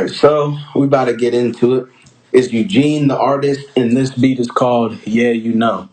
All right, so we about to get into it. It's Eugene, the artist, and this beat is called "Yeah, You Know."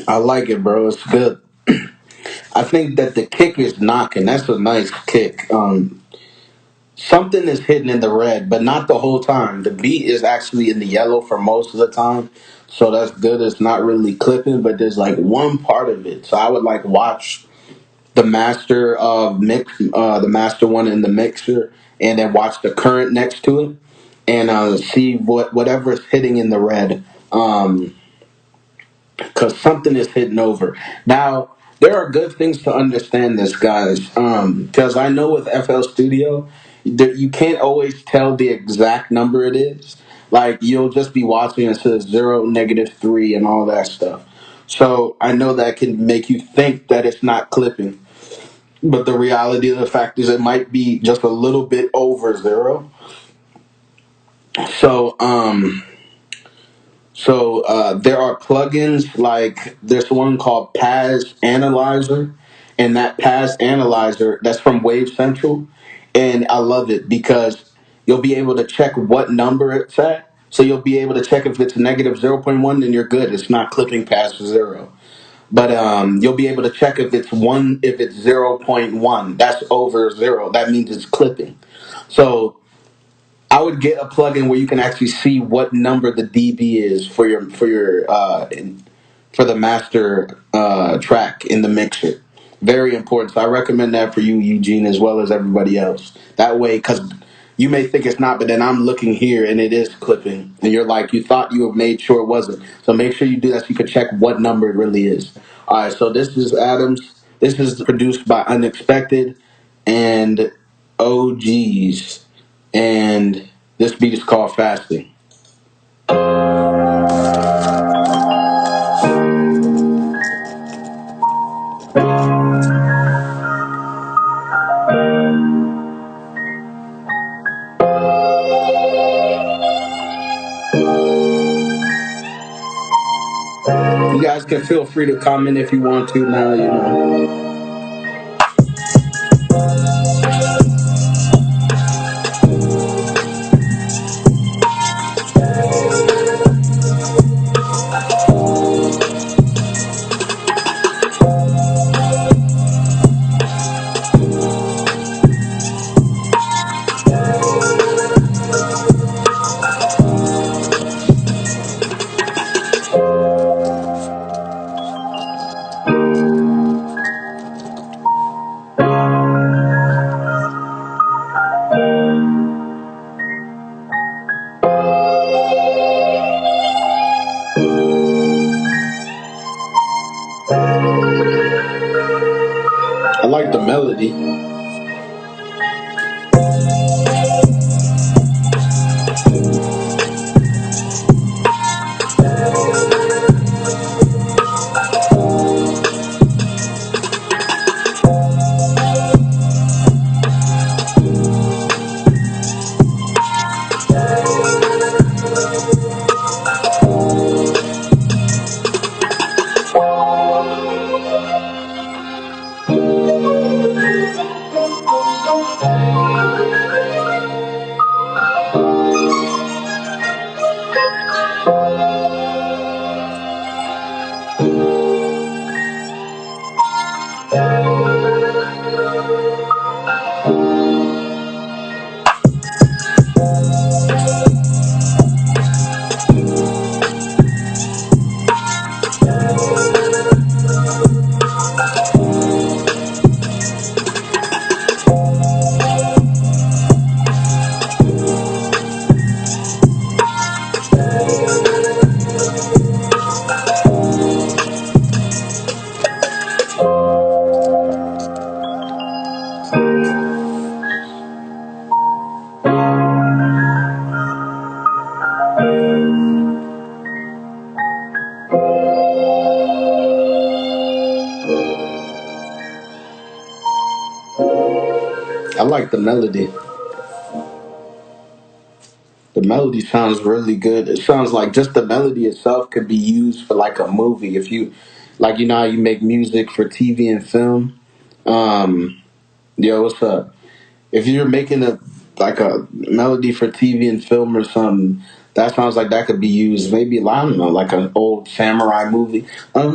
I like it, bro. It's good. I think that the kick is knocking. That's a nice kick. Something is hitting in the red, but not the whole time. The beat is actually in the yellow for most of the time, so that's good. It's not really clipping, but there's like one part of it. So I would like watch the master of mix, the master one in the mixer, and then watch the current next to it, and see whatever is hitting in the red. Because something is hitting over. Now, there are good things to understand this, guys. Because I know with FL Studio, that you can't always tell the exact number it is. Like, you'll just be watching and it says 0, -3, and all that stuff. So I know that can make you think that it's not clipping. But the reality of the fact is it might be just a little bit over 0. So, there are plugins like there's one called Paz Analyzer, and that Paz Analyzer that's from Wave Central, and I love it because you'll be able to check what number it's at. So you'll be able to check if it's -0.1, then you're good. It's not clipping past 0. But you'll be able to check if it's 0.1. That's over 0. That means it's clipping. So I would get a plugin where you can actually see what number the dB is for the master track in the mixer. Very important. So I recommend that for you, Eugene, as well as everybody else. That way, because you may think it's not, but then I'm looking here and it is clipping, and you're like, you thought you have made sure it wasn't. So make sure you do that so you can check what number it really is. All right. So this is Adams. This is produced by Unexpected and OGs, and this beat is called Fasting. guys can feel free to comment if you want to now, you know. I like the melody. I like the melody. The melody sounds really good. It sounds like just the melody itself could be used for like a movie. If you like, you know how you make music for TV and film. Yo, what's up? If you're making a like a melody for TV and film or something, that sounds like that could be used. Maybe I don't know, like an old samurai movie. They're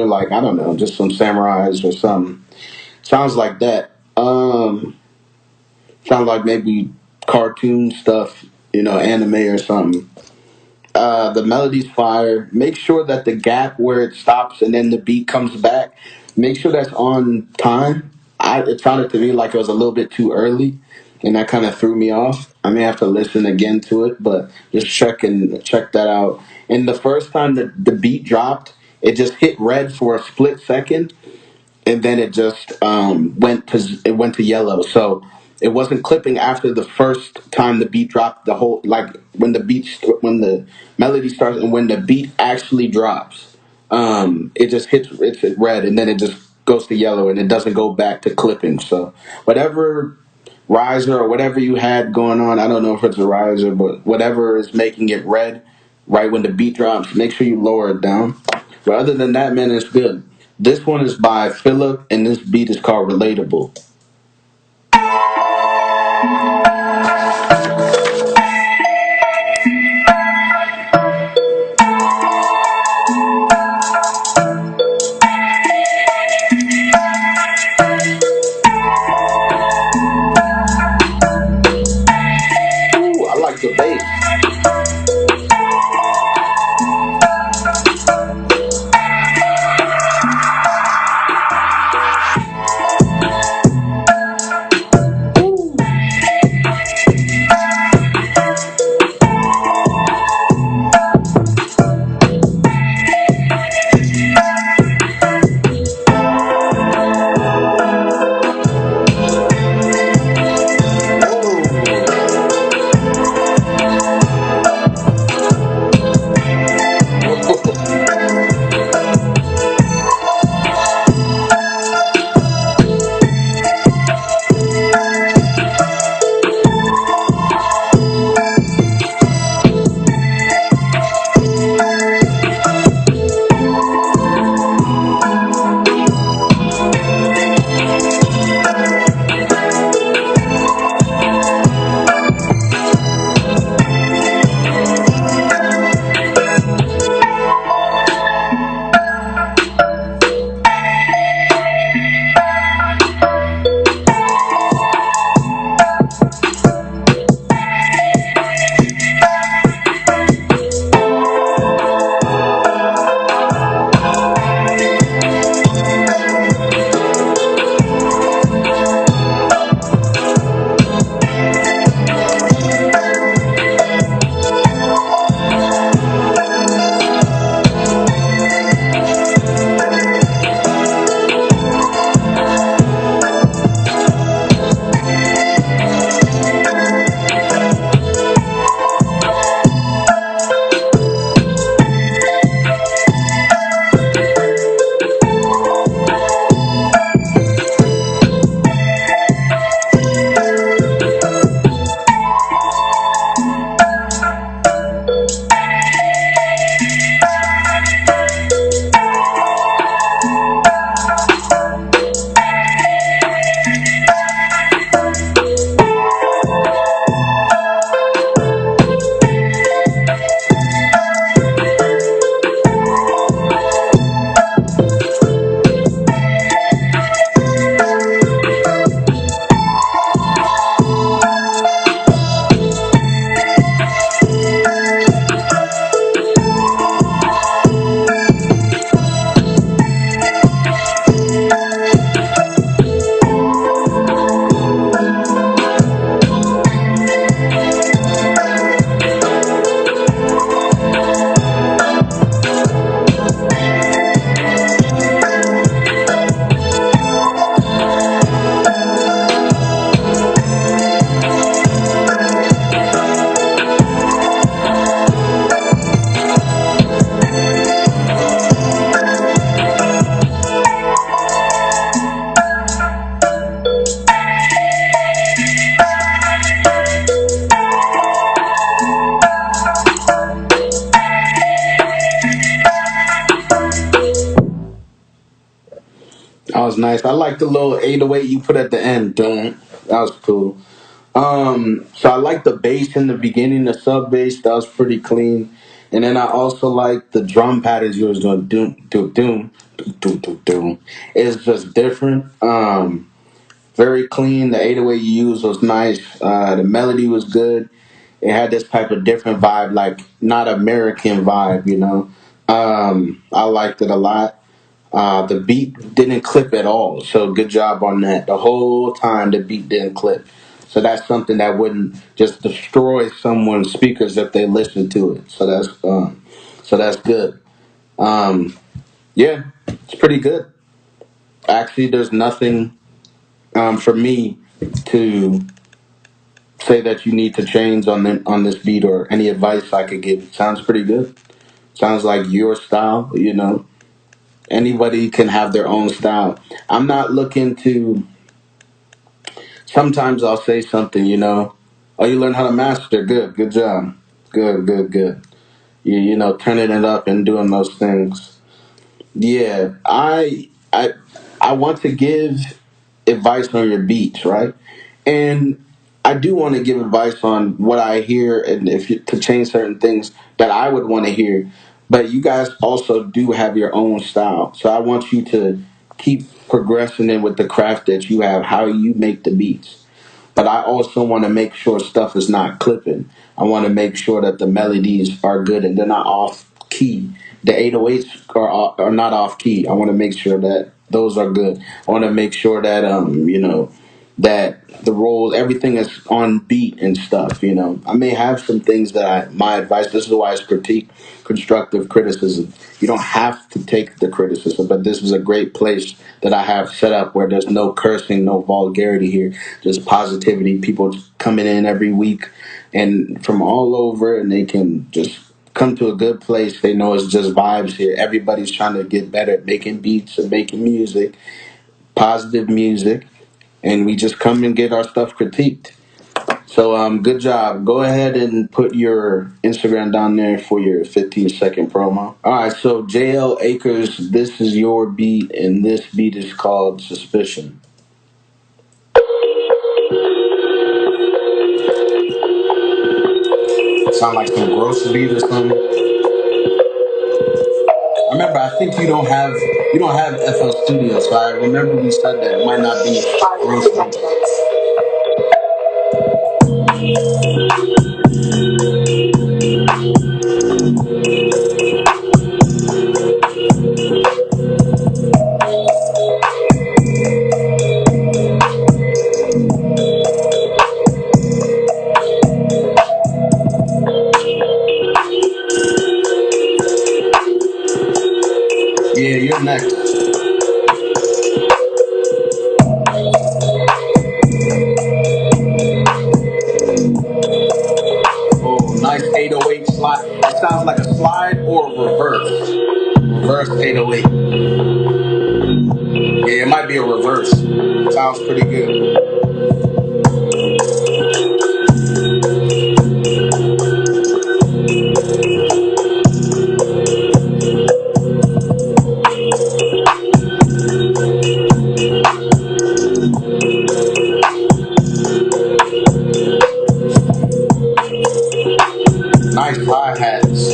like I don't know, just some samurais or something. Sounds like that. Sounds like maybe cartoon stuff, you know, anime or something. The melody's fire. Make sure that the gap where it stops and then the beat comes back, make sure that's on time. It sounded to me like it was a little bit too early, and that kind of threw me off. I may have to listen again to it, but just check that out. And the first time the beat dropped, it just hit red for a split second, and then it just went to yellow. So it wasn't clipping after the first time the beat dropped. The whole like when the melody starts and when the beat actually drops, it just it's at red and then it just goes to yellow and it doesn't go back to clipping. So whatever riser or whatever you had going on, I don't know if it's a riser, but whatever is making it red right when the beat drops, make sure you lower it down. But other than that, man, it's good. This one is by Phillip, and this beat is called Relatable. Ooh, I like the bass. Ooh. That was nice. I like the little 808 you put at the end. Don't. That was cool. So I like the bass in the beginning, the sub bass. That was pretty clean. And then I also like the drum patterns you was doing. Doom, doom, doom, doom, doom, doom, doom. It's just different. Very clean. The 808 you used was nice. The melody was good. It had this type of different vibe, like not American vibe, you know. I liked it a lot. The beat didn't clip at all, so good job on that. The whole time the beat didn't clip. So that's something that wouldn't just destroy someone's speakers if they listen to it. So that's good. Um, yeah, it's pretty good. Actually, there's nothing for me to say that you need to change on this beat or any advice I could give. Sounds pretty good. Sounds like your style. You know, anybody can have their own style. I'm not looking to. Sometimes I'll say something. You know, oh, you learn how to master. Good, good job. Good, good, good. You know, turning it up and doing those things. Yeah, I want to give advice on your beats, right? And I do want to give advice on what I hear and if you, to change certain things that I would want to hear. But you guys also do have your own style, so I want you to keep progressing in with the craft that you have, how you make the beats. But I also want to make sure stuff is not clipping. I want to make sure that the melodies are good and they're not off key. The 808s are not off key. I want to make sure that those are good. I want to make sure that you know, that the roles, everything is on beat and stuff. You know, I may have some things that my advice. This is why it's critique, constructive criticism. You don't have to take the criticism, but this is a great place that I have set up where there's no cursing, no vulgarity here, just positivity. People coming in every week and from all over, and they can just come to a good place. They know it's just vibes here. Everybody's trying to get better at making beats and making music, positive music, and we just come and get our stuff critiqued. So good job. Go ahead and put your Instagram down there for your 15-second promo. All right, so Jael Akers, this is your beat, and this beat is called Suspicion. Sound like some gross beat or something. Remember, I think you don't have FL Studio, so I remember we said that it might not be gross beats. Yeah, you're next. Oh, nice 808 slide. It sounds like a slide or a reverse. Reverse 808. Yeah, it might be a reverse. Sounds pretty good. Nice hi hats.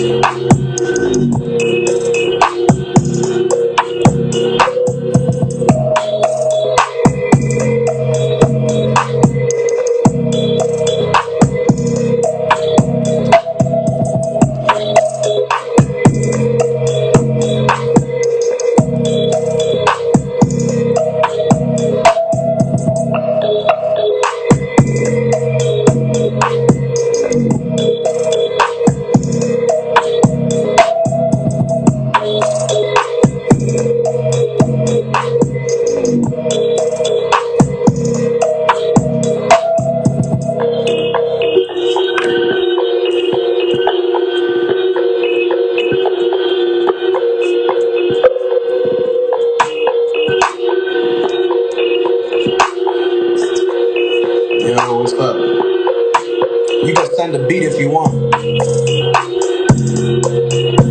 Yo, what's up? You can send a beat if you want.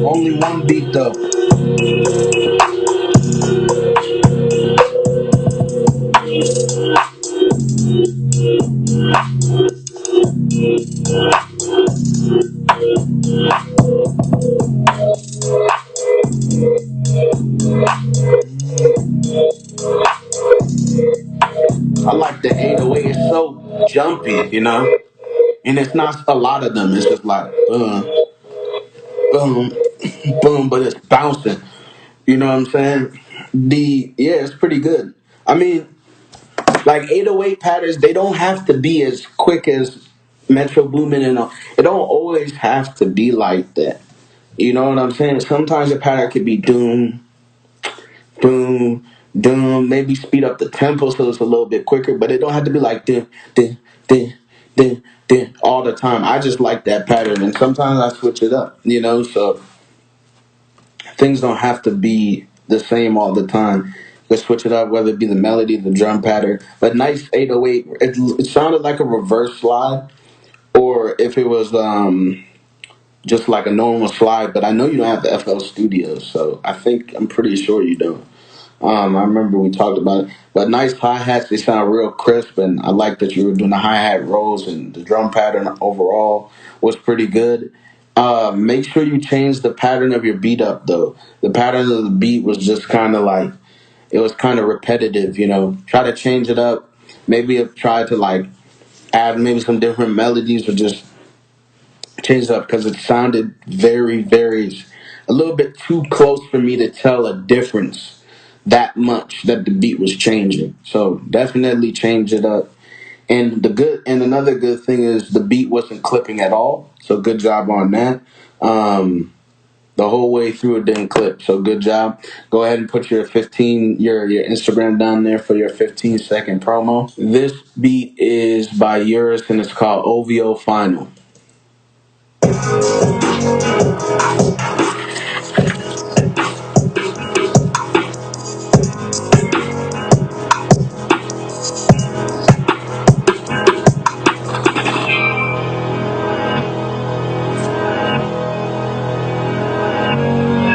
Only one beat though. jumpy, you know. And it's not a lot of them. It's just like boom, boom, but it's bouncing. You know what I'm saying? It's pretty good. I mean, like 808 patterns, they don't have to be as quick as Metro Boomin and all. It don't always have to be like that. You know what I'm saying? Sometimes a pattern could be doom, boom, doom. Maybe speed up the tempo so it's a little bit quicker, but it don't have to be like din, din, din, din, din all the time. I just like that pattern, and sometimes I switch it up. You know, so things don't have to be the same all the time. You can switch it up, whether it be the melody, the drum pattern. But nice 808, it sounded like a reverse slide, or if it was just like a normal slide. But I know you don't have the FL Studio, so I'm pretty sure you don't. I remember we talked about it. But nice hi hats, they sound real crisp, and I like that you were doing the hi hat rolls, and the drum pattern overall was pretty good. Make sure you change the pattern of your beat up though. The pattern of the beat was just kind of like it was kind of repetitive, you know. Try to change it up. Maybe try to like add maybe some different melodies or just change it up because it sounded very a little bit too close for me to tell a difference that much that the beat was changing. So definitely change it up. And another good thing is the beat wasn't clipping at all. So good job on that. The whole way through it didn't clip. So good job. Go ahead and put your Instagram down there for your 15-second promo. This beat is by Eurress and it's called OVO Final.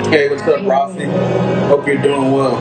Hey, what's up, Raffiki? Hope you're doing well.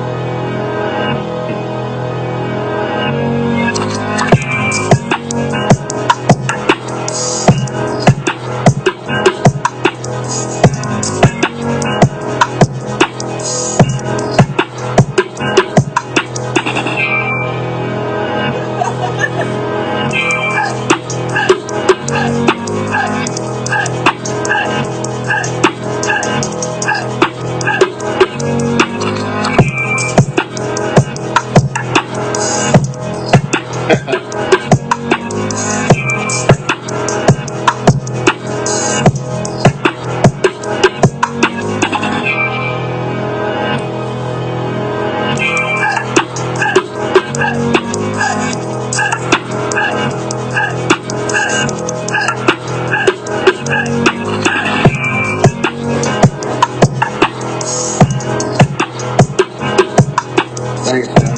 Thanks, man.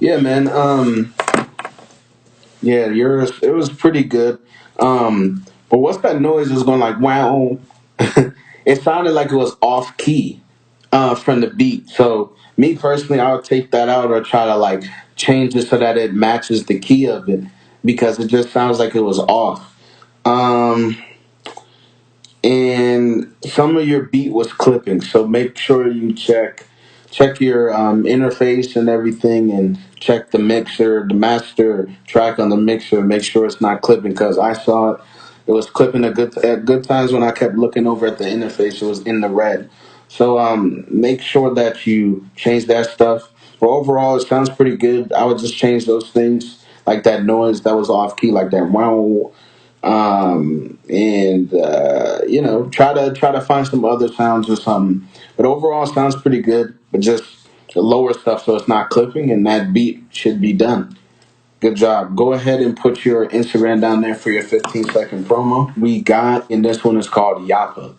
Yeah, man. Yeah, yours it was pretty good. But what's that noise that's going like wow? It sounded like it was off key from the beat. So me personally, I would take that out or try to like change it so that it matches the key of it because it just sounds like it was off. Um, and some of your beat was clipping, so make sure you check your interface and everything, and check the mixer, the master track on the mixer. Make sure it's not clipping because I saw it was clipping at good times when I kept looking over at the interface. It was in the red. So make sure that you change that stuff. But overall, it sounds pretty good. I would just change those things like that noise that was off key, like that wow, and try to find some other sounds or something. But overall, it sounds pretty good. But just the lower stuff so it's not clipping, and that beat should be done. Good job. Go ahead and put your Instagram down there for your 15-second promo. We got, and this one is called Yappa.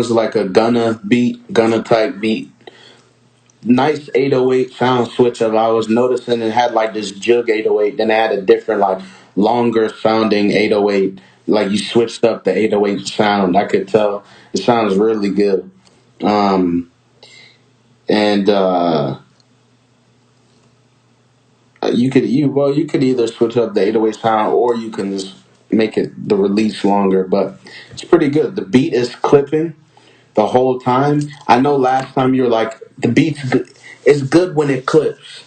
sounds like a Gunna type beat. Nice 808 sound switch up. I was noticing it had like this jug 808, then it had a different like longer sounding 808. Like you switched up the 808 sound. I could tell it sounds really good. Um, and you could either switch up the 808 sound or you can just make it the release longer, but it's pretty good. The beat is clipping the whole time. I know last time you were like the beat's good. It's good when it clips.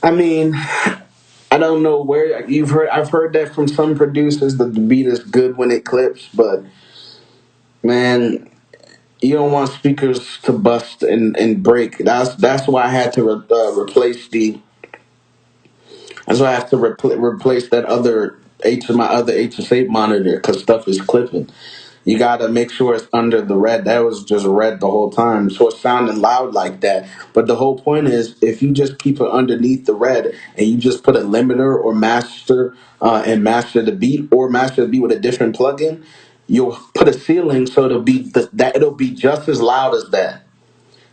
I mean, I don't know where you've heard. I've heard that from some producers that the beat is good when it clips, but man, you don't want speakers to bust and break. That's why I had to replace the. That's why I have to replace that other my other HS8 monitor because stuff is clipping. You gotta make sure it's under the red. That was just red the whole time, so it's sounding loud like that. But the whole point is, if you just keep it underneath the red and you just put a limiter or master and master the beat, or master the beat with a different plugin, you'll put a ceiling so that it'll be just as loud as that.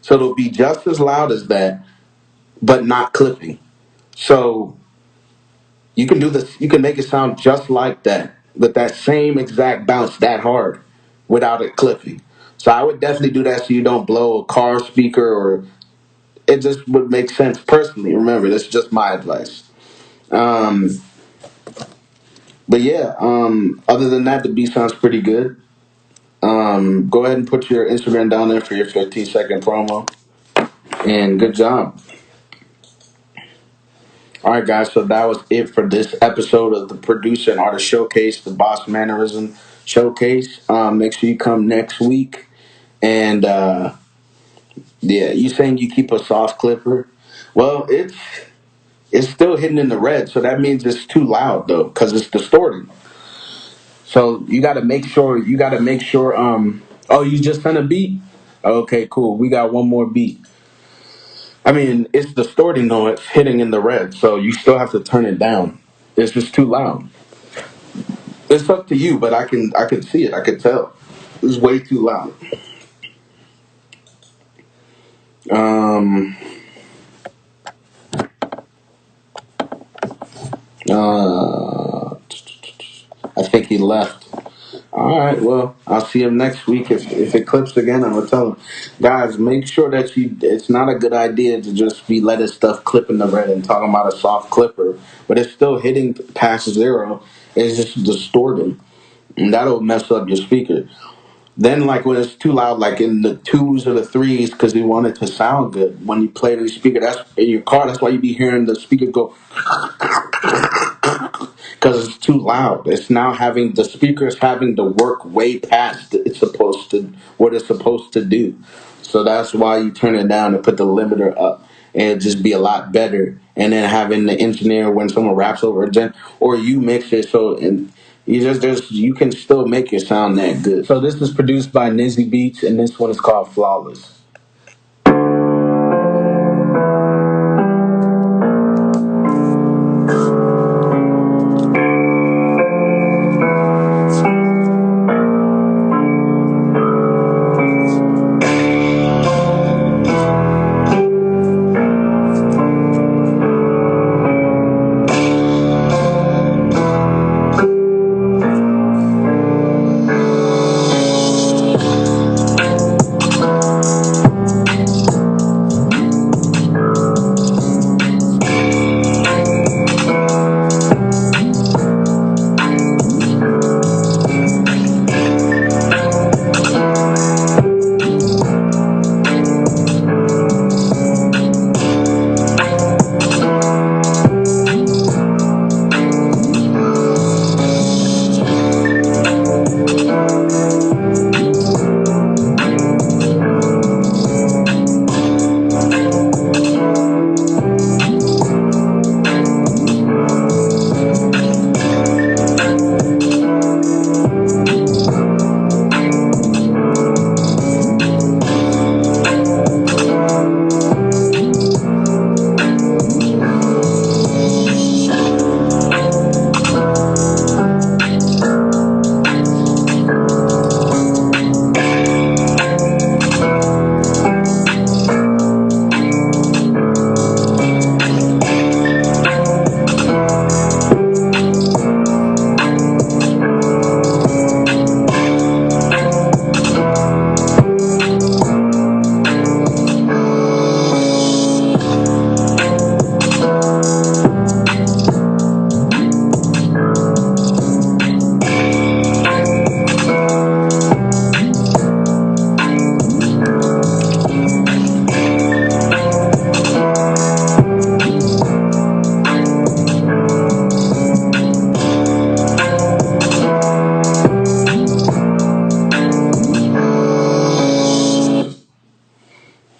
So it'll be just as loud as that, but not clipping. So you can do this. You can make it sound just like that, with that same exact bounce that hard, without it clipping. So I would definitely do that so you don't blow a car speaker, or it just would make sense personally. Remember, that's just my advice. Um, but yeah, other than that, the beat sounds pretty good. Go ahead and put your Instagram down there for your 15-second promo, and good job. All right, guys. So that was it for this episode of the Producer and Artist Showcase, the Boss Mannerism Showcase. Make sure you come next week. And yeah, you saying you keep a soft clipper? Well, it's still hitting in the red, so that means it's too loud though, because it's distorting. So you got to make sure. You got to make sure. Oh, you just sent a beat. Okay, cool. We got one more beat. I mean, it's distorting though. It's hitting in the red, so you still have to turn it down. It's just too loud. It's up to you, but I can see it. I can tell. It's way too loud. Um. Uh. I think he left. All right. Well, I'll see him next week. If it clips again, I'm gonna tell him, guys, make sure that you. It's not a good idea to just be letting stuff clip in the red and talking about a soft clipper, but it's still hitting past zero. It's just distorting, and that'll mess up your speaker. Then, like when it's too loud, like in the twos or the threes, because you want it to sound good. When you play the speaker, that's in your car. That's why you be hearing the speaker go, because it's too loud. It's now having the speakers having to work way past what it's supposed to do. So that's why you turn it down and put the limiter up, and it'll just be a lot better. And then having the engineer when someone raps over it, or you mix it so and. You can still make it sound that good. So this is produced by Nxzzy Beats, and this one is called Flawless.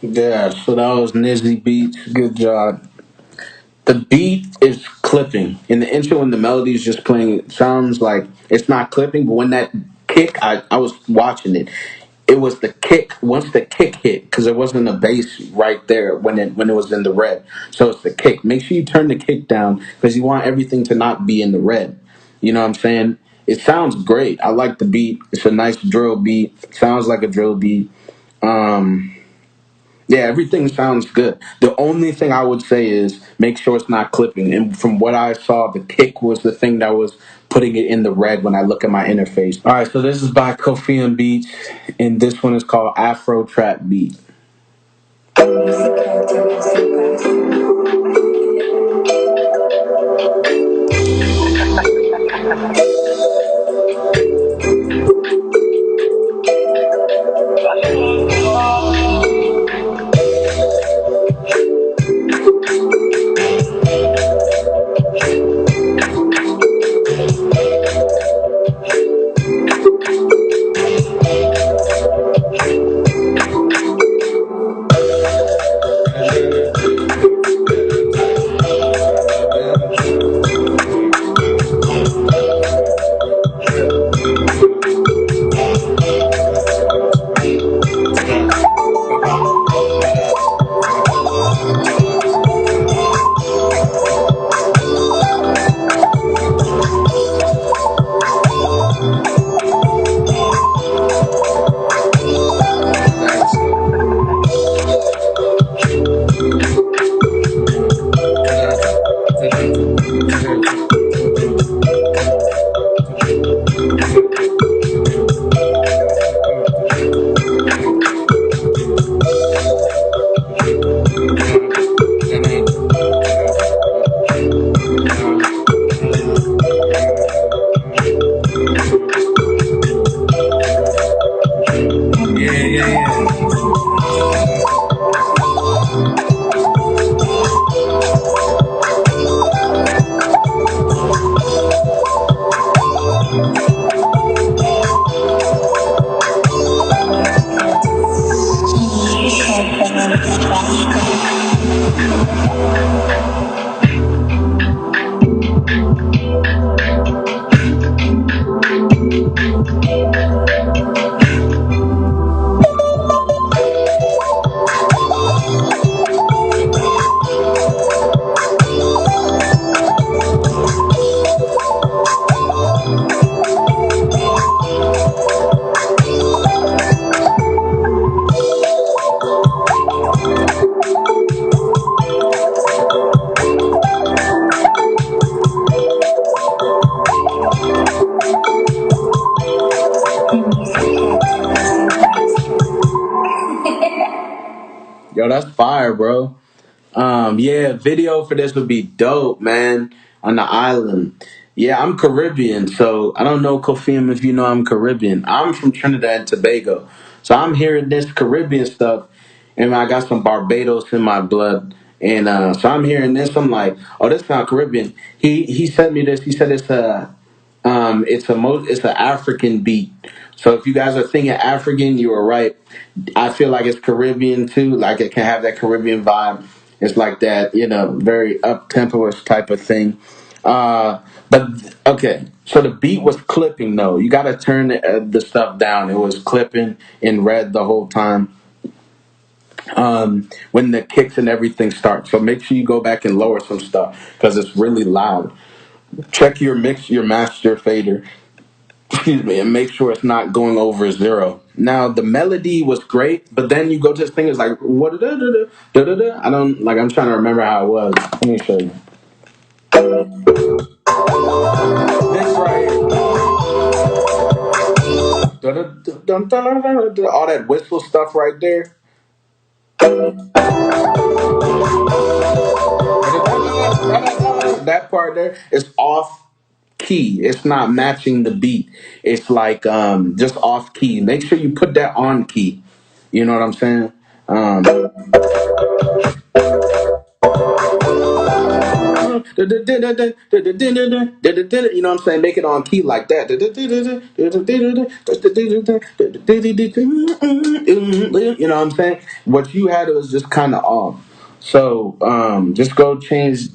Yeah, so that was Nxzzy Beats. Good job. The beat is clipping, and the intro and the melody is just playing. It sounds like it's not clipping, but when that kick, I was watching it. It was the kick. Once the kick hit, because there wasn't a bass right there when it was in the red. So it's the kick. Make sure you turn the kick down because you want everything to not be in the red. You know what I'm saying? It sounds great. I like the beat. It's a nice drill beat. Sounds like a drill beat. Um, yeah, everything sounds good. The only thing I would say is make sure it's not clipping. And from what I saw, the kick was the thing that was putting it in the red when I look at my interface. All right, so this is by Koffiam Beats, and this one is called Afro Trap Beat. Yo, that's fire, bro. Yeah, video for this would be dope, man. On the island. Yeah, I'm Caribbean, so I don't know Koffiam if you know I'm Caribbean. I'm from Trinidad and Tobago, so I'm hearing this Caribbean stuff, and I got some Barbados in my blood, and so I'm hearing this. I'm like, oh, this sound Caribbean. He sent me this. He said it's an African beat. So if you guys are thinking African, you were right. I feel like it's Caribbean too. Like it can have that Caribbean vibe. It's like that, very up tempo-ish type of thing. But okay, so the beat was clipping though. You got to turn the stuff down. It was clipping in red the whole time. When the kicks and everything start. So make sure you go back and lower some stuff because it's really loud. Check your mix, your master fader, excuse me, and make sure it's not going over zero. Now the melody was great, but then you go to this thing, it's like what da da da da da da. I don't like. I'm trying to remember how it was. Let me show you. This right here, all that whistle stuff right there. That part there is off key. It's not matching the beat. It's like just off key. Make sure you put that on key. You know what I'm saying? You know what I'm saying? Make it on key like that. You know what I'm saying? What you had was just kind of off. So just go change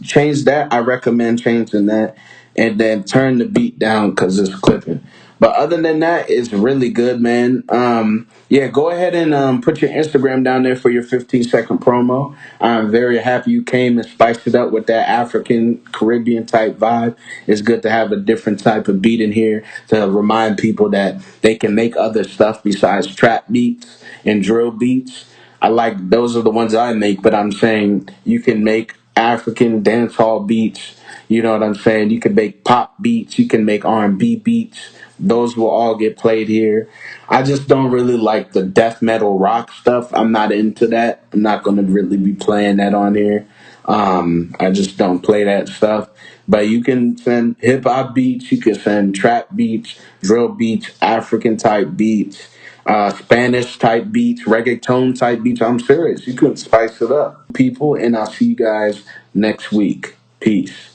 that. I recommend changing that, and then turn the beat down because it's clipping. But other than that, it's really good, man. Yeah, go ahead and put your Instagram down there for your 15-second promo. I'm very happy you came and spiced it up with that African Caribbean type vibe. It's good to have a different type of beat in here to remind people that they can make other stuff besides trap beats and drill beats. I like those are the ones I make, but I'm saying you can make African dancehall beats. You know what I'm saying? You can make pop beats. You can make R&B beats. Those will all get played here. I just don't really like the death metal rock stuff. I'm not into that. I'm not going to really be playing that on here. I just don't play that stuff. But you can send hip hop beats. You can send trap beats, drill beats, African type beats, Spanish type beats, reggaeton type beats. I'm serious. You can spice it up, people. And I'll see you guys next week. Peace.